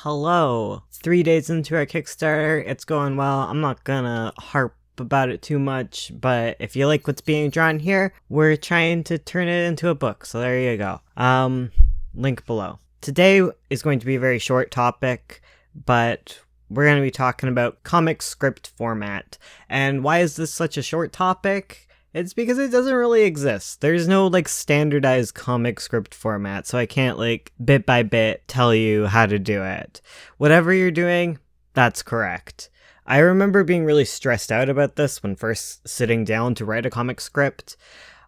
Hello. 3 days into our Kickstarter, it's going well. I'm not gonna harp about it too much, but if you like what's being drawn here, we're trying to turn it into a book, so there you go. Link below. Today is going to be a very short topic, but we're going to be talking about comic script format. And why is this such a short topic? It's because it doesn't really exist. There's no standardized comic script format, so I can't bit by bit tell you how to do it. Whatever you're doing, that's correct. I remember being really stressed out about this when first sitting down to write a comic script.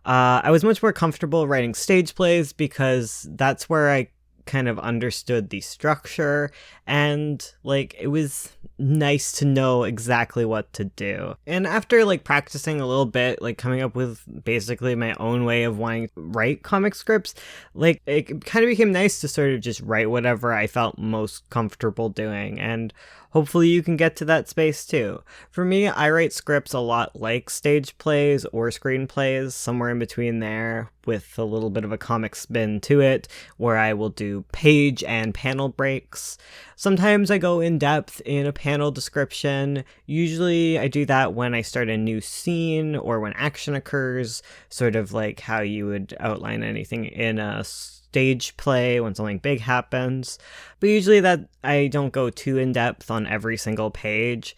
I was much more comfortable writing stage plays because that's where I kind of understood the structure, and it was nice to know exactly what to do. And after practicing a little bit, coming up with basically my own way of wanting to write comic scripts, it kind of became nice to sort of just write whatever I felt most comfortable doing, and hopefully you can get to that space too. For me, I write scripts a lot like stage plays or screenplays, somewhere in between there, with a little bit of a comic spin to it, where I will do page and panel breaks. Sometimes I go in depth in a panel description. Usually I do that when I start a new scene or when action occurs, sort of like how you would outline anything in a stage play when something big happens. But usually that I don't go too in depth on every single page,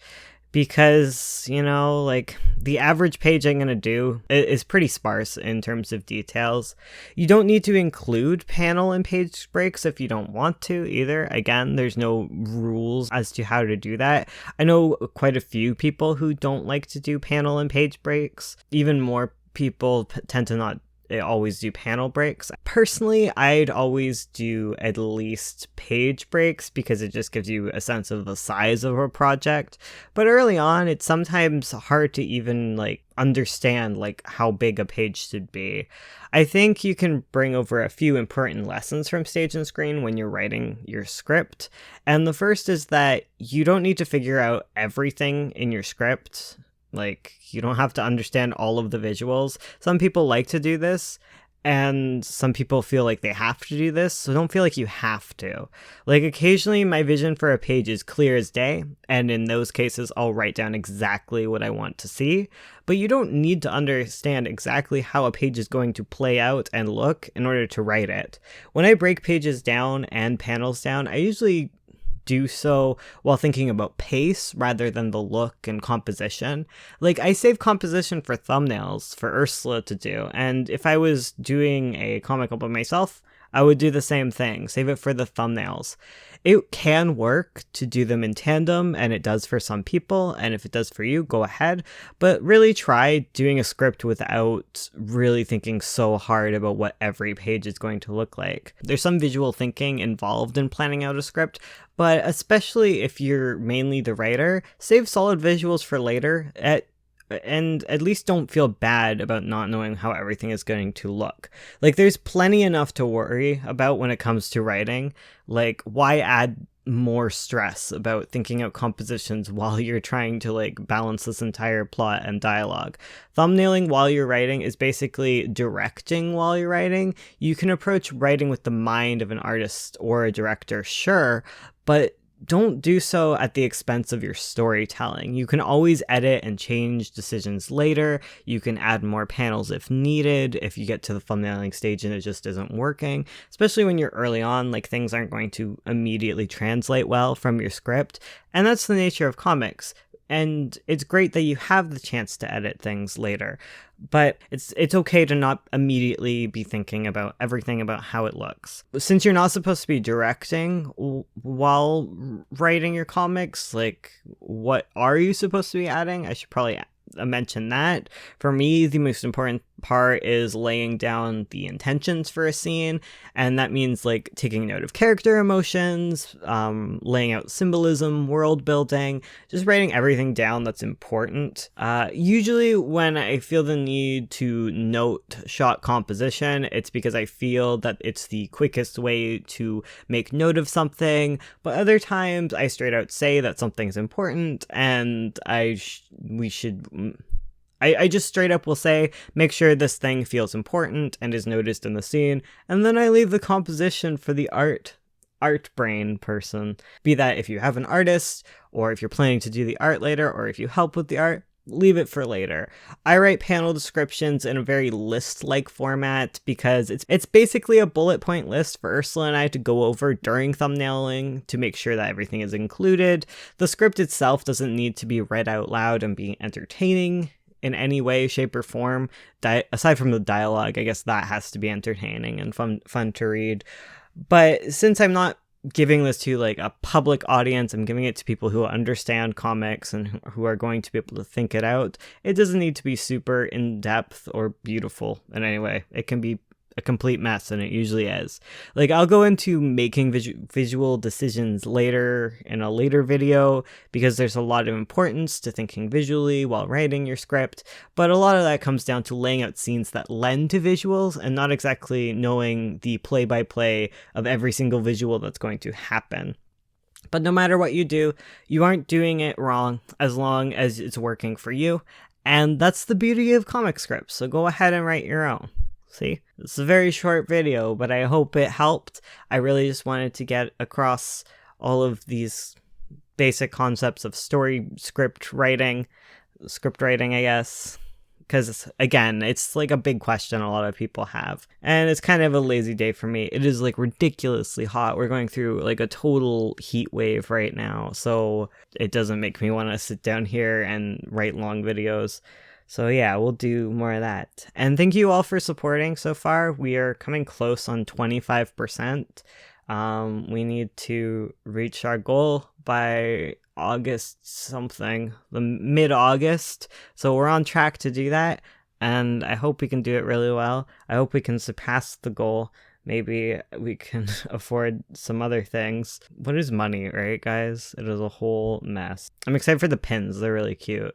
because the average page I'm gonna do is pretty sparse in terms of details. You don't need to include panel and page breaks if you don't want to either. Again, there's no rules as to how to do that. I know quite a few people who don't like to do panel and page breaks. Even more people tend to not always do panel breaks. Personally, I'd always do at least page breaks because it just gives you a sense of the size of a project. But early on, it's sometimes hard to even understand how big a page should be. I think you can bring over a few important lessons from stage and screen when you're writing your script. And the first is that you don't need to figure out everything in your script. You don't have to understand all of the visuals. Some people like to do this, and some people feel like they have to do this, so don't feel like you have to. Occasionally my vision for a page is clear as day, and in those cases I'll write down exactly what I want to see, but you don't need to understand exactly how a page is going to play out and look in order to write it. When I break pages down and panels down, I usually do so while thinking about pace rather than the look and composition. I save composition for thumbnails for Ursula to do, and if I was doing a comic book myself, I would do the same thing, save it for the thumbnails. It can work to do them in tandem, and it does for some people, and if it does for you, go ahead, but really try doing a script without really thinking so hard about what every page is going to look like. There's some visual thinking involved in planning out a script, but especially if you're mainly the writer, save solid visuals for later, and at least don't feel bad about not knowing how everything is going to look. There's plenty enough to worry about when it comes to writing. Why add more stress about thinking out compositions while you're trying to balance this entire plot and dialogue? Thumbnailing while you're writing is basically directing while you're writing. You can approach writing with the mind of an artist or a director, sure, but don't do so at the expense of your storytelling. You can always edit and change decisions later. You can add more panels if needed, if you get to the thumbnailing stage and it just isn't working, especially when you're early on, things aren't going to immediately translate well from your script. And that's the nature of comics. And it's great that you have the chance to edit things later, but it's okay to not immediately be thinking about everything about how it looks. Since you're not supposed to be directing while writing your comics, what are you supposed to be adding? I should probably mention that. For me, the most important part is laying down the intentions for a scene, and that means taking note of character emotions, laying out symbolism, world building, just writing everything down that's important. Usually when I feel the need to note shot composition, it's because I feel that it's the quickest way to make note of something, but other times I straight out say that something's important, and I just straight up will say, make sure this thing feels important and is noticed in the scene, and then I leave the composition for the art art brain person. Be that if you have an artist, or if you're planning to do the art later, or if you help with the art, leave it for later. I write panel descriptions in a very list-like format because it's basically a bullet point list for Ursula and I to go over during thumbnailing to make sure that everything is included. The script itself doesn't need to be read out loud and be entertaining in any way, shape, or form. Aside from the dialogue, I guess that has to be entertaining and fun to read. But since I'm not giving this to like a public audience, I'm giving it to people who understand comics and who are going to be able to think it out. It doesn't need to be super in-depth or beautiful in any way. It can be a complete mess, and it usually is. Like, I'll go into making visual decisions later in a later video, because there's a lot of importance to thinking visually while writing your script, but a lot of that comes down to laying out scenes that lend to visuals and not exactly knowing the play-by-play of every single visual that's going to happen. But no matter what you do, you aren't doing it wrong as long as it's working for you, and that's the beauty of comic scripts, so go ahead and write your own. See, it's a very short video, but I hope it helped. I really just wanted to get across all of these basic concepts of script writing, I guess, because again, it's like a big question a lot of people have, and it's kind of a lazy day for me. It is like ridiculously hot. We're going through like a total heat wave right now, so it doesn't make me want to sit down here and write long videos. So yeah, we'll do more of that. And thank you all for supporting so far. We are coming close on 25%. We need to reach our goal by August something, the mid-August. So we're on track to do that, and I hope we can do it really well. I hope we can surpass the goal. Maybe we can afford some other things. What is money, right, guys? It is a whole mess. I'm excited for the pins. They're really cute.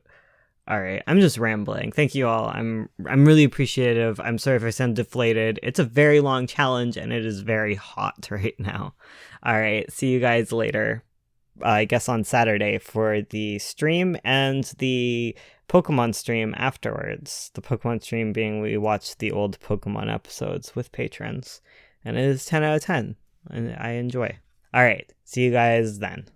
All right, I'm just rambling. Thank you all. I'm really appreciative. I'm sorry if I sound deflated. It's a very long challenge, and it is very hot right now. All right, see you guys later. I guess on Saturday for the stream and the Pokemon stream afterwards. The Pokemon stream being we watch the old Pokemon episodes with patrons, and it is 10 out of 10, and I enjoy. All right, see you guys then.